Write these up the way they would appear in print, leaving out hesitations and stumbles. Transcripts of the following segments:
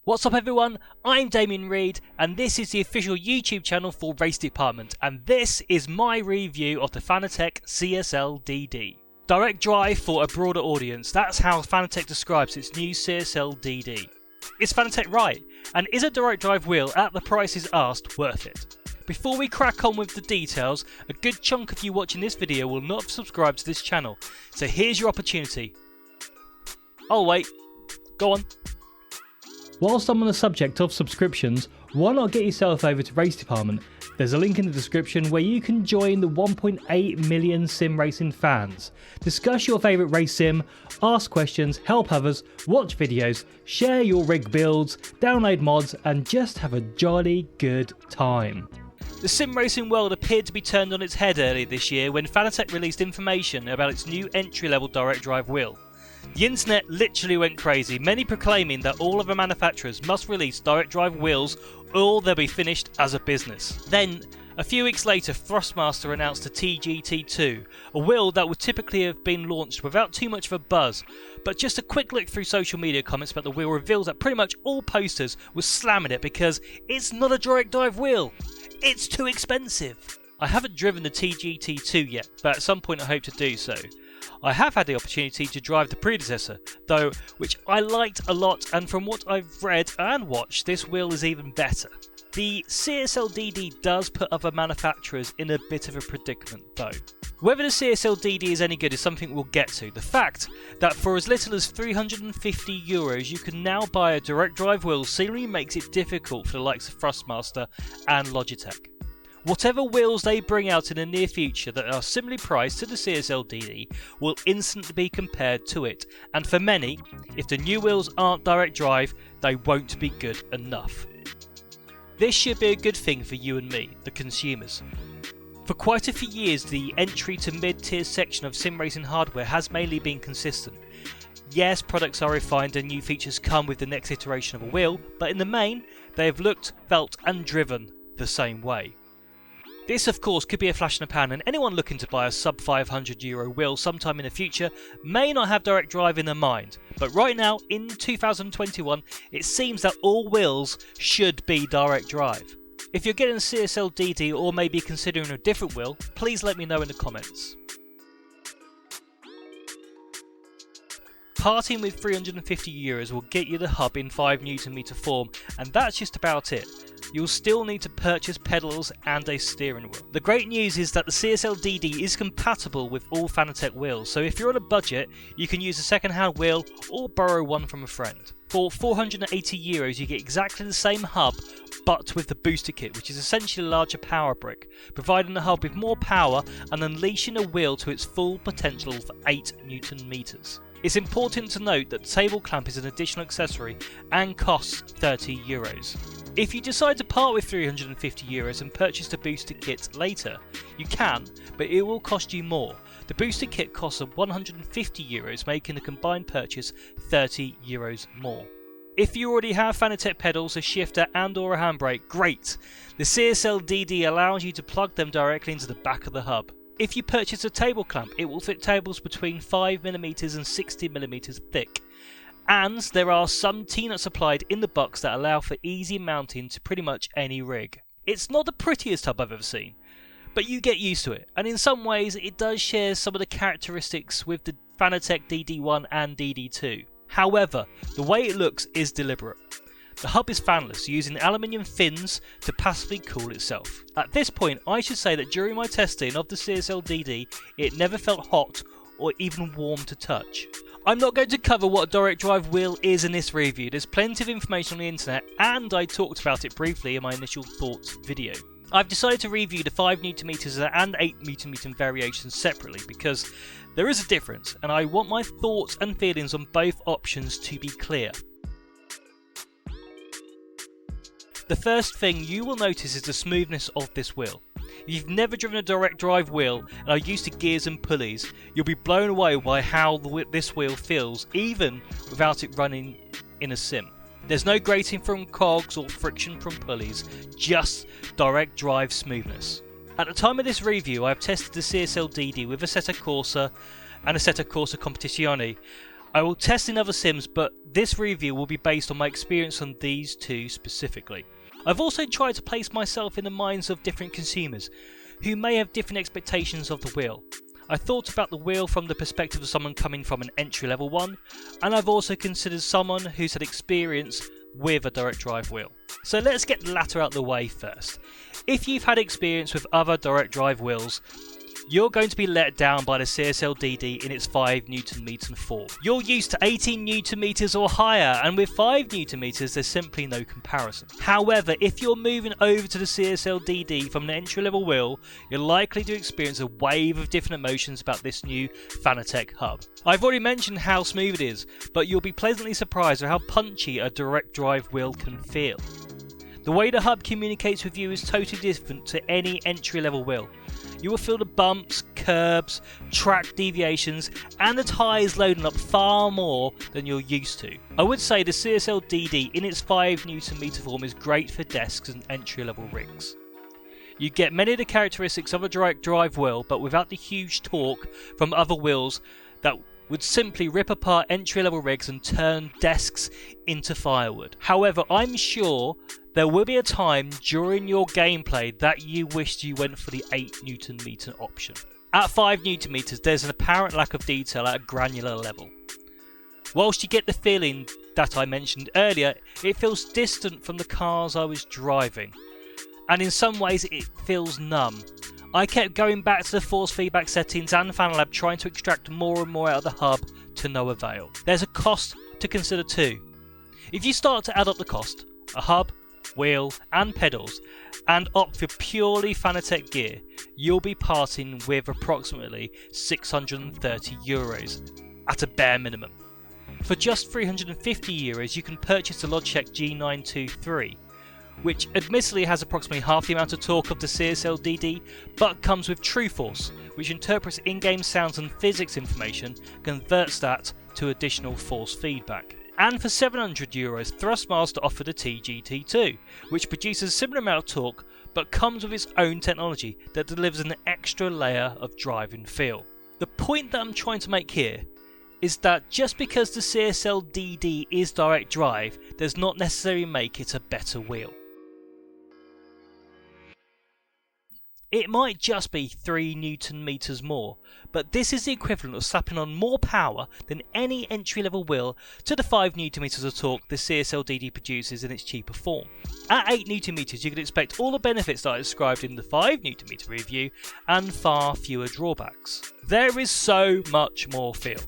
What's up everyone, I'm Damien Reed and this is the official YouTube channel for RaceDepartment, and this is my review of the Fanatec CSL DD. Direct drive for a broader audience, that's how Fanatec describes its new CSL DD. Is Fanatec right? And is a direct drive wheel at the prices asked worth it? Before we crack on with the details, a good chunk of you watching this video will not have subscribed to this channel, so here's your opportunity. Oh wait, go on. Whilst I'm on the subject of subscriptions, why not get yourself over to RaceDepartment? There's a link in the description where you can join the 1.8 million sim racing fans. Discuss your favourite race sim, ask questions, help others, watch videos, share your rig builds, download mods and just have a jolly good time. The sim racing world appeared to be turned on its head earlier this year when Fanatec released information about its new entry-level direct drive wheel. The internet literally went crazy, many proclaiming that all of the manufacturers must release direct drive wheels or they'll be finished as a business. Then, a few weeks later, Thrustmaster announced the TGT2, a wheel that would typically have been launched without too much of a buzz, but just a quick look through social media comments about the wheel reveals that pretty much all posters were slamming it because it's not a direct drive wheel, it's too expensive. I haven't driven the TGT2 yet, but at some point I hope to do so. I have had the opportunity to drive the predecessor, though, which I liked a lot, and from what I've read and watched, this wheel is even better. The CSL DD does put other manufacturers in a bit of a predicament though. Whether the CSL DD is any good is something we'll get to. The fact that for as little as €350 you can now buy a direct drive wheel seemingly makes it difficult for the likes of Thrustmaster and Logitech. Whatever wheels they bring out in the near future that are similarly priced to the CSL DD will instantly be compared to it, and for many, if the new wheels aren't direct drive, they won't be good enough. This should be a good thing for you and me, the consumers. For quite a few years, the entry to mid-tier section of sim racing hardware has mainly been consistent. Yes, products are refined and new features come with the next iteration of a wheel, but in the main, they have looked, felt and driven the same way. This of course could be a flash in the pan, and anyone looking to buy a sub €500 wheel sometime in the future may not have direct drive in their mind, but right now in 2021 it seems that all wheels should be direct drive. If you're getting a CSL DD or maybe considering a different wheel, please let me know in the comments. Parting with €350 will get you the hub in 5Nm form, and that's just about it. You'll still need to purchase pedals and a steering wheel. The great news is that the CSL DD is compatible with all Fanatec wheels, so if you're on a budget, you can use a second-hand wheel or borrow one from a friend. For €480 you get exactly the same hub, but with the booster kit, which is essentially a larger power brick, providing the hub with more power and unleashing a wheel to its full potential of 8 Nm. It's important to note that the table clamp is an additional accessory and costs €30. If you decide to part with €350 and purchase the booster kit later, you can, but it will cost you more. The booster kit costs €150, making the combined purchase €30 more. If you already have Fanatec pedals, a shifter and or a handbrake, great! The CSL DD allows you to plug them directly into the back of the hub. If you purchase a table clamp, it will fit tables between 5mm and 60mm thick. And there are some T-nuts supplied in the box that allow for easy mounting to pretty much any rig. It's not the prettiest hub I've ever seen, but you get used to it, and in some ways it does share some of the characteristics with the Fanatec DD1 and DD2. However, the way it looks is deliberate. The hub is fanless, using aluminium fins to passively cool itself. At this point, I should say that during my testing of the CSL DD, it never felt hot or even warm to touch. I'm not going to cover what a direct drive wheel is in this review, there's plenty of information on the internet and I talked about it briefly in my initial thoughts video. I've decided to review the 5Nm and 8Nm variations separately because there is a difference and I want my thoughts and feelings on both options to be clear. The first thing you will notice is the smoothness of this wheel. If you've never driven a direct drive wheel and are used to gears and pulleys, you'll be blown away by how this wheel feels even without it running in a sim. There's no grating from cogs or friction from pulleys, just direct drive smoothness. At the time of this review I have tested the CSL DD with a Assetto Corsa and a Assetto Corsa Competizione. I will test in other sims, but this review will be based on my experience on these two specifically. I've also tried to place myself in the minds of different consumers who may have different expectations of the wheel. I thought about the wheel from the perspective of someone coming from an entry level one, and I've also considered someone who's had experience with a direct drive wheel. So let's get the latter out of the way first. If you've had experience with other direct drive wheels, you're going to be let down by the CSL DD in its 5 Nm form. You're used to 18 Nm or higher, and with 5 Nm there's simply no comparison. However, if you're moving over to the CSL DD from an entry level wheel, you're likely to experience a wave of different emotions about this new Fanatec hub. I've already mentioned how smooth it is, but you'll be pleasantly surprised at how punchy a direct drive wheel can feel. The way the hub communicates with you is totally different to any entry level wheel. You will feel the bumps, curbs, track deviations, and the tyres loading up far more than you're used to. I would say the CSL DD in its 5 Nm form is great for desks and entry level rigs. You get many of the characteristics of a direct drive wheel, but without the huge torque from other wheels that would simply rip apart entry level rigs and turn desks into firewood. However, I'm sure there will be a time during your gameplay that you wished you went for the 8 Nm option. At 5 Nm there's an apparent lack of detail at a granular level. Whilst you get the feeling that I mentioned earlier, it feels distant from the cars I was driving, and in some ways it feels numb. I kept going back to the force feedback settings and Fanlab trying to extract more and more out of the hub to no avail. There's a cost to consider too. If you start to add up the cost, a hub, wheel and pedals, and opt for purely Fanatec gear, you'll be parting with approximately €630 at a bare minimum. For just €350 you can purchase the Logitech G923, which admittedly has approximately half the amount of torque of the CSL DD, but comes with True Force, which interprets in-game sounds and physics information, converts that to additional force feedback. And for €700, Thrustmaster offered a TGT2, which produces a similar amount of torque, but comes with its own technology that delivers an extra layer of driving feel. The point that I'm trying to make here is that just because the CSL DD is direct drive does not necessarily make it a better wheel. It might just be 3 Nm more, but this is the equivalent of slapping on more power than any entry level wheel to the 5 Nm of torque the CSL DD produces in its cheaper form. At 8 Nm you can expect all the benefits that I described in the 5 Nm review and far fewer drawbacks. There is so much more feel.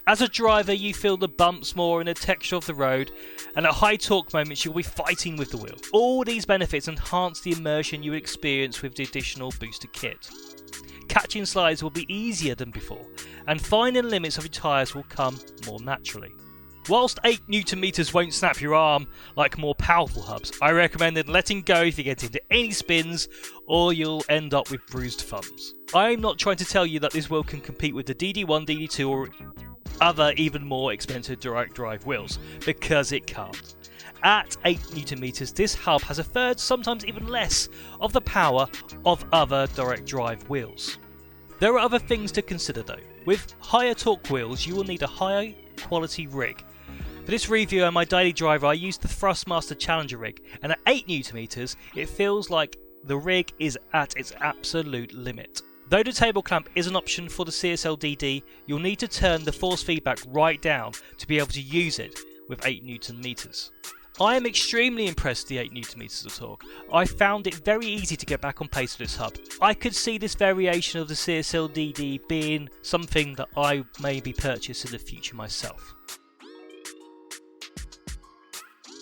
As a driver you feel the bumps more in the texture of the road, and at high torque moments you'll be fighting with the wheel. All these benefits enhance the immersion you experience with the additional booster kit. Catching slides will be easier than before, and finding limits of your tyres will come more naturally. Whilst 8 Nm won't snap your arm like more powerful hubs, I recommend letting go if you get into any spins or you'll end up with bruised thumbs. I'm not trying to tell you that this wheel can compete with the DD1, DD2 or other even more expensive direct drive wheels, because it can't. At 8 Nm this hub has a third, sometimes even less, of the power of other direct drive wheels. There are other things to consider though. With higher torque wheels you will need a higher quality rig. For this review and my daily driver I used the Thrustmaster Challenger rig, and at 8 Nm it feels like the rig is at its absolute limit. Though the table clamp is an option for the CSL DD, you'll need to turn the force feedback right down to be able to use it with 8 Nm. I am extremely impressed with the 8 Nm of torque. I found it very easy to get back on pace with this hub. I could see this variation of the CSL DD being something that I may be purchasing in the future myself.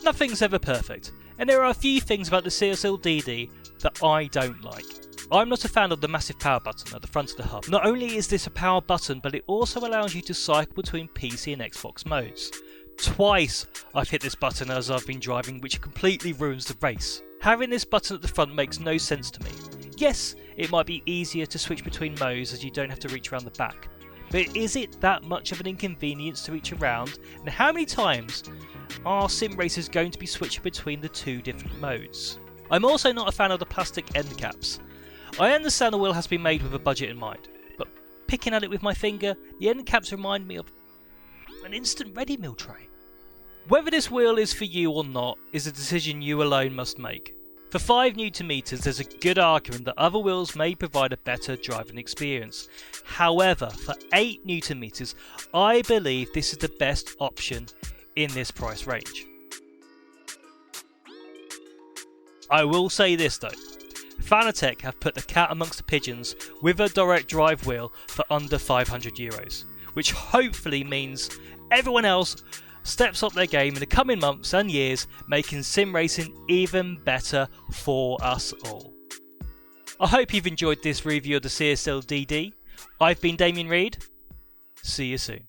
Nothing's ever perfect, and there are a few things about the CSL DD that I don't like. I'm not a fan of the massive power button at the front of the hub. Not only is this a power button, but it also allows you to cycle between PC and Xbox modes. Twice I've hit this button as I've been driving, which completely ruins the race. Having this button at the front makes no sense to me. Yes, it might be easier to switch between modes as you don't have to reach around the back, but is it that much of an inconvenience to reach around, and how many times are sim racers going to be switching between the two different modes? I'm also not a fan of the plastic end caps. I understand the wheel has been made with a budget in mind, but picking at it with my finger, the end caps remind me of an instant ready meal tray. Whether this wheel is for you or not is a decision you alone must make. For 5 Nm, there's a good argument that other wheels may provide a better driving experience. However, for 8 Nm, I believe this is the best option in this price range. I will say this though, Fanatec have put the cat amongst the pigeons with a direct drive wheel for under €500, which hopefully means everyone else steps up their game in the coming months and years, making sim racing even better for us all. I hope you've enjoyed this review of the CSL DD. I've been Damien Reed. See you soon.